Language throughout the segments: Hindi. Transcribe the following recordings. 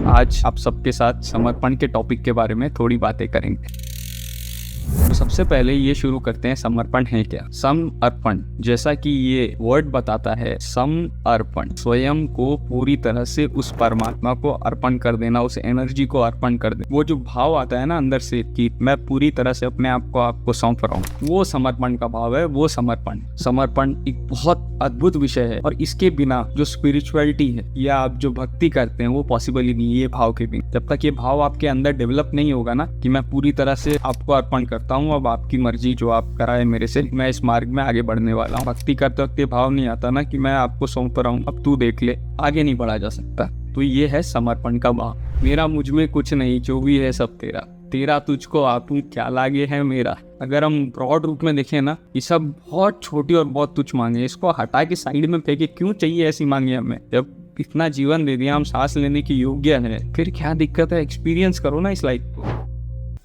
आज आप सबके साथ समर्पण के टॉपिक के बारे में थोड़ी बातें करेंगे। तो सबसे पहले ये शुरू करते हैं, समर्पण है क्या। समर्पण, जैसा कि ये वर्ड बताता है, समर्पण, स्वयं को पूरी तरह से उस परमात्मा को अर्पण कर देना, उस एनर्जी को अर्पण कर देना। वो जो भाव आता है ना अंदर से कि मैं पूरी तरह से अपने आप को आपको सौंप रहा हूँ, वो समर्पण का भाव है। वो समर्पण एक बहुत अद्भुत विषय है और इसके बिना जो स्पिरिचुअलिटी है या आप जो भक्ति करते हैं वो पॉसिबल ही नहीं है ये भाव के बिना। जब तक ये भाव आपके अंदर डेवलप नहीं होगा ना कि मैं पूरी तरह से आपको अर्पण करता हूँ, अब आपकी मर्जी जो आप कराए मेरे से, मैं इस मार्ग में आगे बढ़ने वाला हूँ। भक्ति करते वक्त ये भाव नहीं आता ना कि मैं आपको सौंप रहा हूँ, अब तू देख ले, आगे नहीं बढ़ा जा सकता। तो ये है समर्पण का भाव। मेरा मुझ में कुछ नहीं, जो भी है सब तेरा, तेरा तुझको आपू क्या लागे है मेरा। अगर हम ब्रॉड रूप में देखें ना, ये सब बहुत छोटी और बहुत तुच्छ मांगे, इसको हटा के साइड में फेंके। क्यों चाहिए ऐसी मांगे हमें? जब इतना जीवन दे दिया, हम सांस लेने की योग्य है, फिर क्या दिक्कत है? एक्सपीरियंस करो ना इस लाइफ को।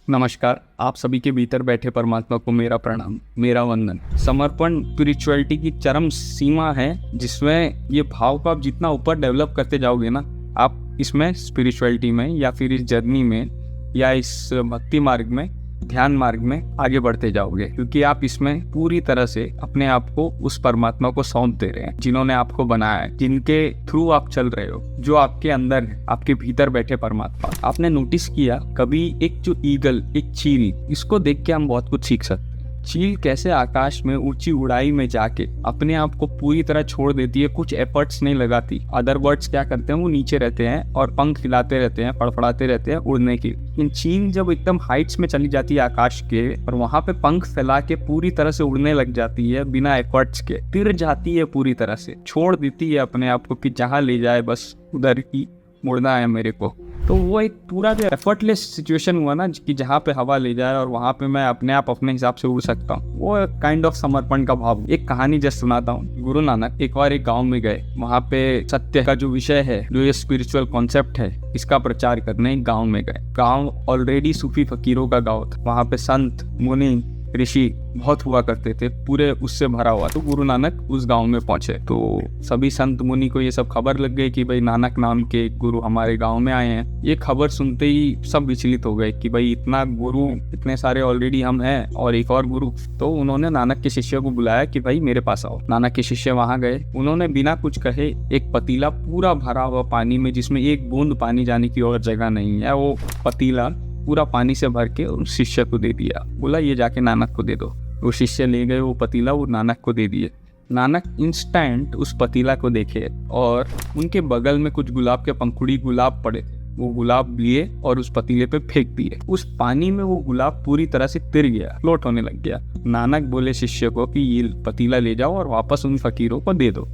नमस्कार, आप सभी के भीतर बैठे परमात्मा को मेरा प्रणाम, मेरा वंदन। समर्पण स्पिरिचुअलिटी की चरम सीमा है, जिसमें ये भाव को आप जितना ऊपर डेवलप करते जाओगे ना, आप इसमें स्पिरिचुअलिटी में या फिर इस जर्नी में या इस भक्ति मार्ग में, ध्यान मार्ग में आगे बढ़ते जाओगे, क्योंकि आप इसमें पूरी तरह से अपने आप को उस परमात्मा को सौंप दे रहे हैं, जिन्होंने आपको बनाया है, जिनके थ्रू आप चल रहे हो, जो आपके अंदर है, आपके भीतर बैठे परमात्मा। आपने नोटिस किया कभी एक जो ईगल, एक चील, इसको देख के हम बहुत कुछ सीख सकते हैं। चील कैसे आकाश में ऊंची उड़ाई में जाके अपने आप को पूरी तरह छोड़ देती है, कुछ एफर्ट्स नहीं लगाती। अदर बर्ड्स क्या करते हैं, वो नीचे रहते हैं और पंख हिलाते रहते हैं, फड़फड़ाते रहते हैं उड़ने की। लेकिन चील जब एकदम हाइट्स में चली जाती है आकाश के, और वहां पे पंख फैला के पूरी तरह से उड़ने लग जाती है बिना एफर्ट्स के, तिर जाती है पूरी तरह से, छोड़ देती है अपने आप को कि जहाँ ले जाए बस उधर ही मुड़ना है मेरे को। तो वो एक पूरा जो एफर्टलेस सिचुएशन हुआ ना कि जहाँ पे हवा ले जाए और वहाँ पे मैं अपने आप अपने हिसाब से उड़ सकता हूँ, वो काइंड ऑफ समर्पण का भाव। एक कहानी जस्ट सुनाता हूँ। गुरु नानक एक गांव में गए, वहाँ पे सत्य का जो विषय है, जो ये स्पिरिचुअल कॉन्सेप्ट है, इसका प्रचार करने गाँव में गए। गाँव ऑलरेडी सूफी फकीरों का गाँव था, वहाँ पे संत मुनि ऋषि बहुत हुआ करते थे, पूरे उससे भरा हुआ। तो गुरु नानक उस गांव में पहुंचे तो सभी संत मुनि को ये सब खबर लग गई कि भाई नानक नाम के गुरु हमारे गांव में आए हैं। ये खबर सुनते ही सब विचलित हो गए कि भाई इतना गुरु, इतने सारे ऑलरेडी हम हैं और एक और गुरु। तो उन्होंने नानक के शिष्य को बुलाया कि भाई मेरे पास आओ। नानक के शिष्य वहां गए। उन्होंने बिना कुछ कहे एक पतीला पूरा भरा हुआ पानी में, जिसमें एक बूंद पानी जाने की और जगह नहीं है, वो पतीला पूरा पानी से भर के उस शिष्य को दे दिया। बोला ये जाके नानक को दे दो। वो शिष्य ले गए वो पतीला, वो नानक को दे दिए। नानक इंस्टेंट उस पतीला को देखे और उनके बगल में कुछ गुलाब के पंखुड़ी गुलाब पड़े थे, वो गुलाब लिए और उस पतीले पे फेंक दिए। उस पानी में वो गुलाब पूरी तरह से तिर गया, फ्लोट होने लग गया। नानक बोले शिष्य को कि ये पतीला ले जाओ और वापस उन फकीरों को दे दो।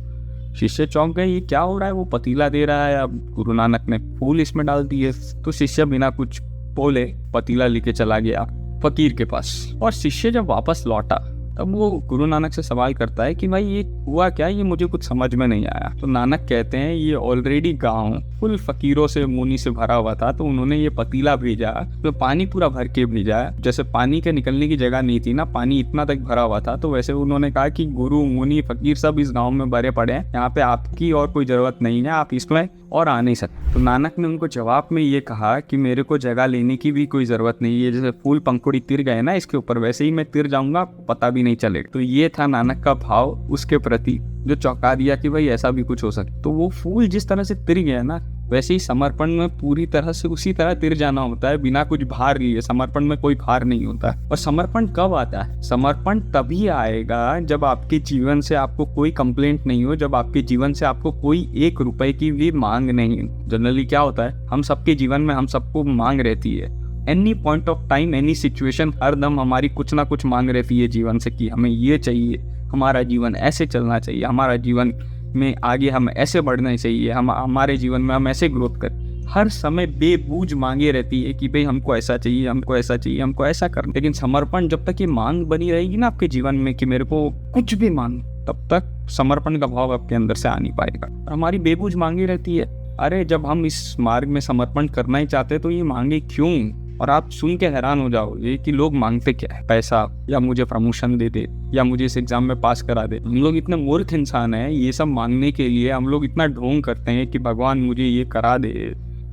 शिष्य चौंक गए, ये क्या हो रहा है? वो पतीला दे रहा है, अब गुरु नानक ने फूल इसमें डाल दिए। तो शिष्य बिना कुछ बोले पतीला लेके चला गया फकीर के पास। और शिष्य जब वापस लौटा तब वो गुरु नानक से सवाल करता है कि भाई ये हुआ क्या, ये मुझे कुछ समझ में नहीं आया। तो नानक कहते हैं ये ऑलरेडी गांव फुल फकीरों से मुनि से भरा हुआ था, तो उन्होंने ये पतीला भेजा, तो पानी पूरा भर के भेजा। जैसे पानी के निकलने की जगह नहीं थी ना, पानी इतना तक भरा हुआ था, तो वैसे उन्होंने कहा कि गुरु मुनि फकीर सब इस गाँव में भरे पड़े हैं, यहाँ पे आपकी और कोई जरूरत नहीं है, आप इसमें और आ नहीं सकते। तो नानक ने उनको जवाब में ये कहा कि मेरे को जगह लेने की भी कोई जरूरत नहीं है, जैसे फूल पंखुड़ी तिर गए ना इसके ऊपर, वैसे ही मैं तिर जाऊंगा, पता भी नहीं चलेगा। तो ये था नानक का भाव उसके प्रति, जो चौंका दिया कि भाई ऐसा भी कुछ हो सकता। तो वो फूल जिस तरह से तिर गया ना, वैसे ही समर्पण में पूरी तरह से उसी तरह तिर जाना होता है, बिना कुछ भार लिए। समर्पण में कोई भार नहीं होता। और समर्पण कब आता है? समर्पण तभी आएगा जब आपके जीवन से आपको कोई कंप्लेंट नहीं हो, जब आपके जीवन से आपको कोई 1 रुपए की भी मांग नहीं हो। जनरली क्या होता है, हम सबके जीवन में हम सबको मांग रहती है। Any point of time, any situation, हर दम हमारी कुछ ना कुछ मांग रहती है जीवन से कि हमें ये चाहिए, हमारा जीवन ऐसे चलना चाहिए, हमारा जीवन में आगे हम ऐसे बढ़ना चाहिए, हमारे जीवन में हम ऐसे ग्रोथ करें। हर समय बेबूझ मांगे रहती है कि भाई हमको ऐसा चाहिए, हमको ऐसा चाहिए, हमको ऐसा करना। लेकिन समर्पण जब तक ये मांग बनी रहेगी ना आपके जीवन में कि मेरे को कुछ भी मांग, तब तक समर्पण का भाव आपके अंदर से आ नहीं पाएगा। और हमारी बेबूझ मांगे रहती है। अरे जब हम इस मार्ग में समर्पण करना ही चाहते तो ये मांगे क्यों? और आप सुन के हैरान हो जाओगे कि लोग मांगते क्या है, पैसा, या मुझे प्रमोशन दे दे, या मुझे इस एग्जाम में पास करा दे। हम लोग इतने मूर्ख इंसान हैं, ये सब मांगने के लिए हम लोग इतना ढोंग करते हैं कि भगवान मुझे ये करा दे,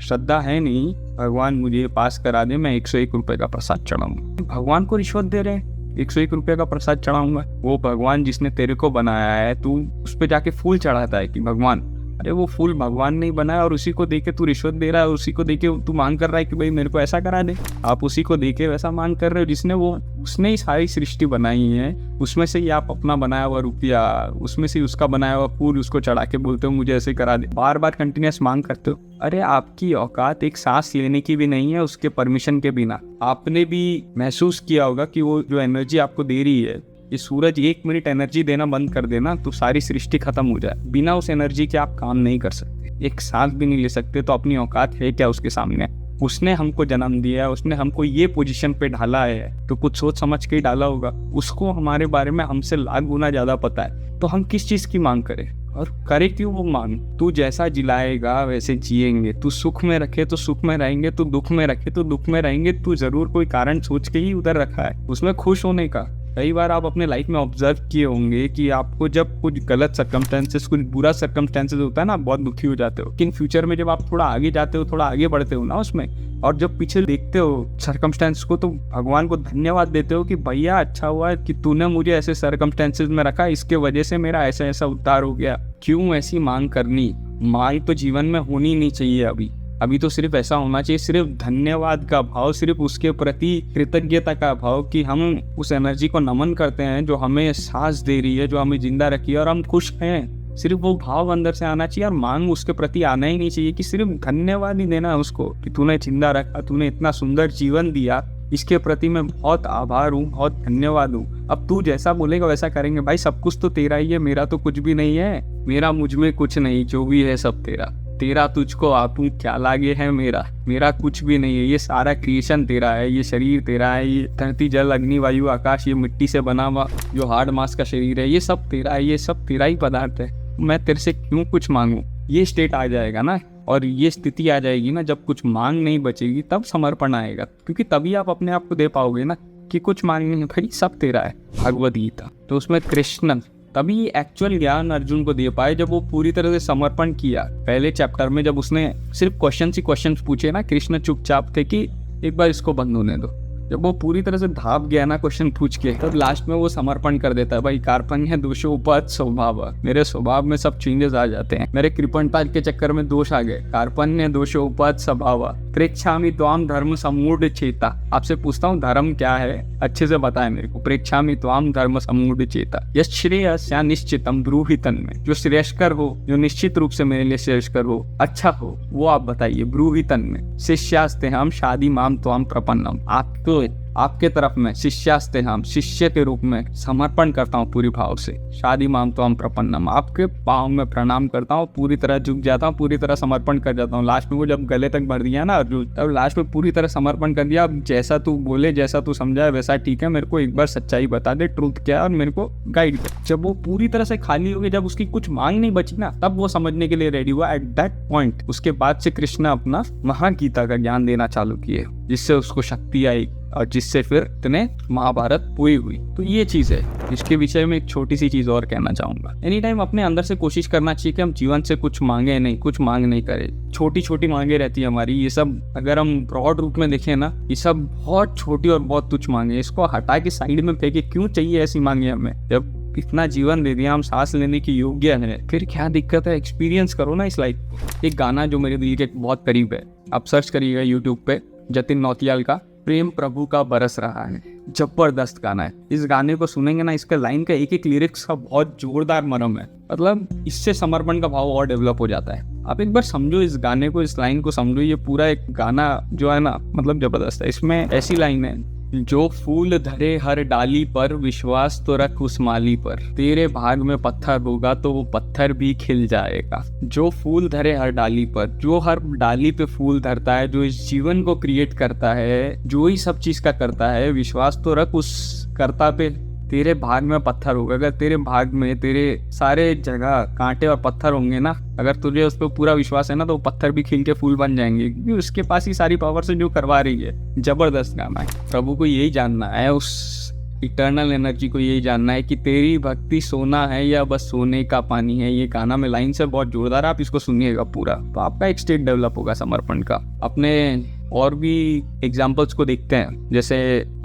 श्रद्धा है नहीं, भगवान मुझे पास करा दे, मैं 101 रुपये का प्रसाद चढ़ाऊंगा। भगवान को रिश्वत दे रहे हैं, 101 रुपये का प्रसाद चढ़ाऊंगा। वो भगवान जिसने तेरे को बनाया है, तू उस पर जाके फूल चढ़ाता है कि भगवान, अरे वो फूल भगवान ने ही बनाया और उसी को देके तू रिश्वत दे रहा है, उसी को देके तू मांग कर रहा है कि भाई मेरे को ऐसा करा दे। आप उसी को देके वैसा मांग कर रहे हो जिसने उसने ही सारी सृष्टि बनाई है, उसमें से ही आप अपना बनाया हुआ रुपया, उसमें से उसका बनाया हुआ फूल उसको चढ़ा के बोलते हो मुझे ऐसे करा दे, बार बार कंटिन्यूस मांग करते हो। अरे आपकी औकात एक सांस लेने की भी नहीं है उसके परमिशन के बिना। आपने भी महसूस किया होगा कि वो जो एनर्जी आपको दे रही है, ये सूरज 1 मिनट एनर्जी देना बंद कर देना तो सारी सृष्टि खत्म हो जाए। बिना उस एनर्जी के आप काम नहीं कर सकते, एक सांस भी नहीं ले सकते। तो अपनी औकात है क्या उसके सामने? उसने हमको जन्म दिया है, उसने हमको ये पोजीशन पे ढाला है तो कुछ सोच समझ के ही डाला होगा। उसको हमारे बारे में हमसे लाख गुना ज्यादा पता है, तो हम किस चीज की मांग करें और करे क्यों वो मांग? तू जैसा जिलाएगा वैसे जिएंगे, तू सुख में रखे तो सुख में रहेंगे, तू दुख में रखे तो दुख में रहेंगे। तू जरूर कोई कारण सोच के ही उधर रखा है उसमें खुश होने का। कई बार आप अपने लाइफ में ऑब्जर्व किए होंगे कि आपको जब कुछ गलत सर्कमस्टेंसेस, कुछ बुरा सर्कमस्टेंसेस होता है ना, बहुत दुखी हो जाते हो। लेकिन फ्यूचर में जब आप थोड़ा आगे जाते हो, थोड़ा आगे बढ़ते हो ना उसमें, और जब पीछे देखते हो सर्कमस्टेंस को, तो भगवान को धन्यवाद देते हो कि भैया अच्छा हुआ कि तूने मुझे ऐसे सर्कमस्टेंसेस में रखा, इसके वजह से मेरा ऐसा ऐसा उद्धार हो गया। क्यों ऐसी मांग करनी? मांग तो जीवन में होनी नहीं चाहिए। अभी तो सिर्फ ऐसा होना चाहिए, सिर्फ धन्यवाद का भाव, सिर्फ उसके प्रति कृतज्ञता का भाव कि हम उस एनर्जी को नमन करते हैं जो हमें सांस दे रही है, जो हमें जिंदा रखी है और हम खुश हैं। सिर्फ वो भाव अंदर से आना चाहिए और मांग उसके प्रति आना ही नहीं चाहिए कि सिर्फ धन्यवाद ही देना है उसको कि तूने जिंदा रखा, तूने इतना सुंदर जीवन दिया, इसके प्रति मैं बहुत आभार हूँ, बहुत धन्यवाद हूँ। अब तू जैसा बोलेगा वैसा करेंगे। भाई सब कुछ तो तेरा ही है, मेरा तो कुछ भी नहीं है। मेरा मुझ में कुछ नहीं, जो भी है सब तेरा। तेरा तुझको आपू क्या लागे है, मेरा कुछ भी नहीं है। ये सारा क्रिएशन तेरा है, ये शरीर तेरा है, ये धरती जल अग्नि वायु आकाश, ये मिट्टी से बना हुआ जो हार्ड मास का शरीर है, ये सब तेरा है, ये सब तेरा ही पदार्थ है। मैं तेरे से क्यों कुछ मांगू? ये स्टेट आ जाएगा ना, और ये स्थिति आ जाएगी ना जब कुछ मांग नहीं बचेगी, तब समर्पण आएगा। क्योंकि तभी आप अपने आप को दे पाओगे ना कि कुछ मांग नहीं, भाई सब तेरा है। भगवद गीता तो उसमें कृष्ण तभी एक्चुअल ज्ञान अर्जुन को दे पाए जब वो पूरी तरह से समर्पण किया। पहले चैप्टर में जब उसने सिर्फ क्वेश्चन पूछे ना, कृष्ण चुपचाप थे कि एक बार इसको बंद होने दो। जब वो पूरी तरह से धाप गया ना क्वेश्चन पूछ के, तब लास्ट में वो समर्पण कर देता है। भाई कार्पण्य दोषोपहत स्वभाव, मेरे स्वभाव में सब चेंजेस आ जाते हैं। मेरे कृपणता के चक्कर में दोष आ गए। कार्पण्य दोषोपहत स्वभाव प्रेक्षामि त्वाम धर्म समूढ़ चेता। आपसे पूछता हूँ धर्म क्या है, अच्छे से बताए मेरे को। प्रेक्षामि त्वाम धर्म समूढ़ चेता यश श्रेयस्या निश्चितम ब्रूहितन में, जो श्रेयस्कर हो, जो निश्चित रूप से मेरे लिए श्रेयस्कर हो, अच्छा हो, वो आप बताइए ब्रूहितन में। शिष्यास्ते हम शादी माम त्वाम प्रपन्नम, आपके तरफ में शिष्यास्ते हम, शिष्य के रूप में समर्पण करता हूँ पूरी भाव से। शादी माम त्वाम प्रपन्नम, आपके पाँव में प्रणाम करता हूँ, पूरी तरह झुक जाता हूँ, पूरी तरह समर्पण कर जाता हूँ। लास्ट में वो जब गले तक बढ़ दिया ना अर्जुन, तब लास्ट में पूरी तरह समर्पण कर दिया। अब जैसा तू बोले, जैसा तू समझाए वैसा ठीक है, मेरे को एक बार सच्चाई बता दे, ट्रूथ क्या है, और मेरे को गाइड कर। जब वो पूरी तरह से खाली हो गई, जब उसकी कुछ मांग नहीं बची ना, तब वो समझने के लिए रेडी हुआ। एट दैट पॉइंट उसके बाद से कृष्ण अपना महागीता का ज्ञान देना चालू किए, जिससे उसको शक्ति आई और जिससे फिर इतने महाभारत पूरी हुई। तो ये चीज है। इसके विषय में एक छोटी सी चीज और कहना चाहूंगा। एनी टाइम अपने अंदर से कोशिश करना चाहिए कि हम जीवन से कुछ मांगे नहीं, कुछ मांग नहीं करें। छोटी छोटी मांगे रहती है हमारी। ये सब अगर हम ब्रॉड रूप में देखें ना, ये सब बहुत छोटी और बहुत तुच्छ मांगे। इसको हटा के साइड में फेंके, क्यों चाहिए ऐसी मांगे हमें? जब इतना जीवन दे दिया, हम सांस लेने की योग्य है, फिर क्या दिक्कत है? एक्सपीरियंस करो ना इस लाइफ को। एक गाना जो मेरे दिल के बहुत करीब है, आप सर्च करिएगा यूट्यूब पे, जतिन नौटियाल का प्रेम प्रभु का बरस रहा है। जबरदस्त गाना है। इस गाने को सुनेंगे ना, इसका लाइन का एक एक लिरिक्स का बहुत जोरदार मरम है। मतलब इससे समर्पण का भाव और डेवलप हो जाता है। आप एक बार समझो इस गाने को, इस लाइन को समझो। ये पूरा एक गाना जो है ना, मतलब जबरदस्त है। इसमें ऐसी लाइन है, जो फूल धरे हर डाली पर, विश्वास तो रख उस माली पर। तेरे भाग में पत्थर होगा तो वो पत्थर भी खिल जाएगा। जो फूल धरे हर डाली पर, जो हर डाली पे फूल धरता है, जो इस जीवन को क्रिएट करता है, जो ही सब चीज का करता है, विश्वास तो रख उस कर्ता पे। तेरे भाग में पत्थर होगा, अगर तेरे भाग में, तेरे सारे जगह कांटे और पत्थर होंगे ना, अगर तुझे उस पर पूरा विश्वास है ना, तो पत्थर भी खिल के फूल बन जाएंगे, क्योंकि उसके पास ही सारी पावर से जो करवा रही है। जबरदस्त गाना है। प्रभु को यही जानना है, उस इटर्नल एनर्जी को यही जानना है कि तेरी भक्ति सोना है या बस सोने का पानी है। ये गाना में लाइन से बहुत जोरदार, आप इसको सुनिएगा पूरा, तो आपका एक स्टेट डेवलप होगा समर्पण का। अपने और भी एग्जाम्पल्स को देखते हैं, जैसे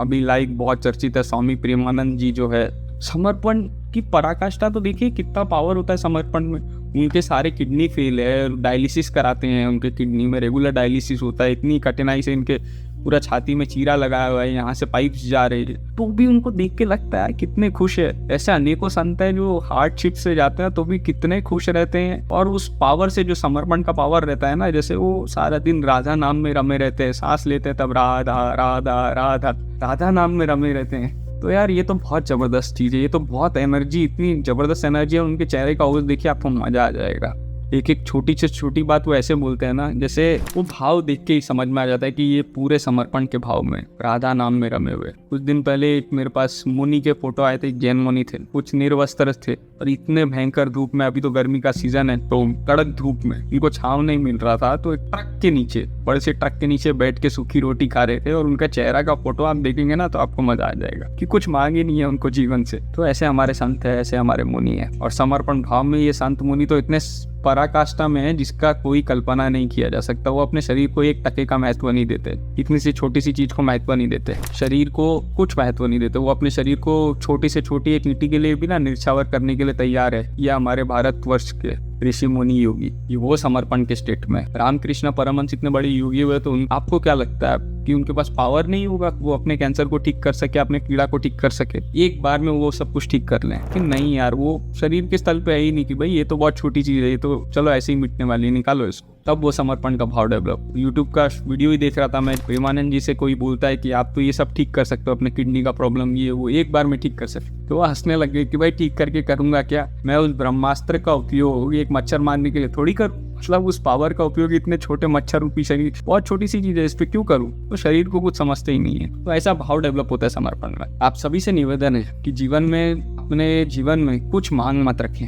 अभी लाइक बहुत चर्चित है स्वामी प्रेमानंद जी जो है, समर्पण की पराकाष्ठा तो देखिए कितना पावर होता है समर्पण में। उनके सारे किडनी फेल है, डायलिसिस कराते हैं, उनके किडनी में रेगुलर डायलिसिस होता है, इतनी कठिनाई से इनके पूरा छाती में चीरा लगाया हुआ है, यहाँ से पाइप्स जा रहे हैं, तो भी उनको देख के लगता है कितने खुश है। ऐसे अनेकों संत हैं जो हार्डशिप से जाते हैं तो भी कितने खुश रहते हैं, और उस पावर से जो समर्पण का पावर रहता है ना, जैसे वो सारा दिन राधा नाम में रमे रहते हैं, सांस लेते हैं तब राधा राधा राधा राधा नाम में रमे रहते हैं। तो यार ये तो बहुत ज़बरदस्त चीज़ है, ये तो बहुत एनर्जी, इतनी ज़बरदस्त एनर्जी है उनके चेहरे का, ओज देखिए आपको मज़ा आ जाएगा। एक एक छोटी से छोटी बात वो ऐसे बोलते हैं ना, जैसे वो भाव देख के ही समझ में आ जाता है कि ये पूरे समर्पण के भाव में राधा नाम में रमे हुए। कुछ दिन पहले एक मेरे पास मुनि के फोटो आए थे, जैन मुनि थे, कुछ निर्वस्त्र थे, और इतने भयंकर धूप में, अभी तो गर्मी का सीजन है तो कड़क धूप में इनको छांव नहीं मिल रहा था, तो एक ट्रक के नीचे, बड़े से ट्रक के नीचे बैठ के सूखी रोटी खा रहे थे, और उनका चेहरा का फोटो आप देखेंगे ना तो आपको मजा आ जाएगा कि कुछ मांग ही नहीं है उनको जीवन से। तो ऐसे हमारे संत है, ऐसे हमारे मुनि है, और समर्पण भाव में ये संत मुनि तो इतने पराकाष्ठा में है जिसका कोई कल्पना नहीं किया जा सकता। वो अपने शरीर को एक टके का महत्व नहीं देते, इतनी सी छोटी सी चीज को महत्व नहीं देते, शरीर को कुछ महत्व नहीं देते। वो अपने शरीर को छोटी से छोटी एक ईंटी के लिए भी ना निछावर करने के लिए तैयार है। यह हमारे भारतवर्ष के ऋषि मुनि योगी, ये वो समर्पण के स्टेट में। रामकृष्ण परमहंस इतने बड़े योगी हुए, तो आपको क्या लगता है कि उनके पास पावर नहीं होगा वो अपने कैंसर को ठीक कर सके, अपने कीड़ा को ठीक कर सके, एक बार में वो सब कुछ ठीक कर लें? कि नहीं यार, वो शरीर के स्थल पे है ही नहीं कि भाई ये तो बहुत छोटी चीज है, ये तो चलो ऐसे ही मिटने वाली, निकालो इसको। तब वो समर्पण का भाव डेवलप। यूट्यूब का वीडियो ही देख रहा था मैं, प्रेमानंद जी से कोई बोलता है कि आप तो ये सब ठीक कर सकते हो, अपने किडनी का प्रॉब्लम ये वो एक बार में ठीक कर सकते, तो वो हंसने लगे कि भाई ठीक करके करूंगा क्या, मैं उस ब्रह्मास्त्र का उपयोग एक मच्छर मारने के लिए थोड़ी करूँ, मतलब उस पावर का उपयोग इतने छोटे मच्छर रूपी शरीर, बहुत छोटी सी चीज है, इस पे क्यों करूं? तो शरीर को कुछ समझते ही नहीं है। तो ऐसा भाव डेवलप होता है समर्पण में। आप सभी से निवेदन है कि जीवन में, अपने जीवन में कुछ मांग मत रखें।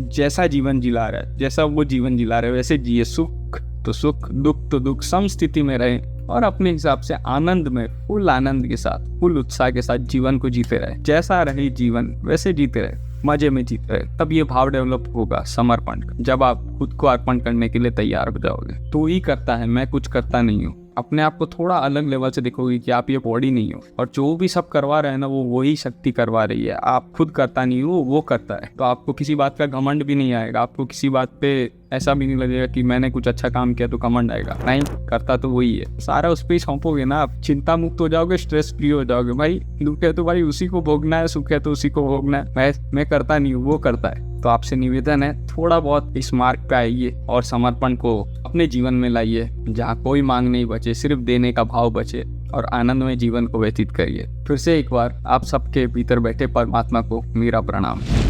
जैसा जीवन जिला रहा है, जैसा वो जीवन जिला रहे वैसे जिए, सुख तो सुख, दुख तो दुख, सम स्थिति में रहे, और अपने हिसाब से आनंद में, फुल आनंद के साथ, फुल उत्साह के साथ जीवन को जीते रहे। जैसा रहे जीवन वैसे जीते रहे, मजे में जीते रहे। तब ये भाव डेवलप होगा समर्पण का, जब आप खुद को अर्पण करने के लिए तैयार हो जाओगे। तो ही करता है, मैं कुछ करता नहीं हूँ। अपने आप को थोड़ा अलग लेवल से देखोगे कि आप ये बॉडी नहीं हो, और जो भी सब करवा रहे हैं ना वो वही शक्ति करवा रही है, आप खुद करता नहीं हो, वो करता है। तो आपको किसी बात का घमंड भी नहीं आएगा, आपको किसी बात पे ऐसा भी नहीं लगेगा कि मैंने कुछ अच्छा काम किया तो घमंड आएगा, नहीं, करता तो वही है। सारा उस पर ही सौंपोगे ना, आप चिंता मुक्त हो जाओगे, स्ट्रेस फ्री हो जाओगे। भाई दुख है तो भाई उसी को भोगना है, सुख है तो उसी को भोगना है, मैं करता नहीं हूँ, वो करता है। तो आपसे निवेदन है, थोड़ा बहुत इस मार्ग पे आइए और समर्पण को अपने जीवन में लाइए, जहाँ कोई मांग नहीं बचे, सिर्फ देने का भाव बचे, और आनंदमय जीवन को व्यतीत करिए। फिर से एक बार आप सबके भीतर बैठे परमात्मा को मेरा प्रणाम।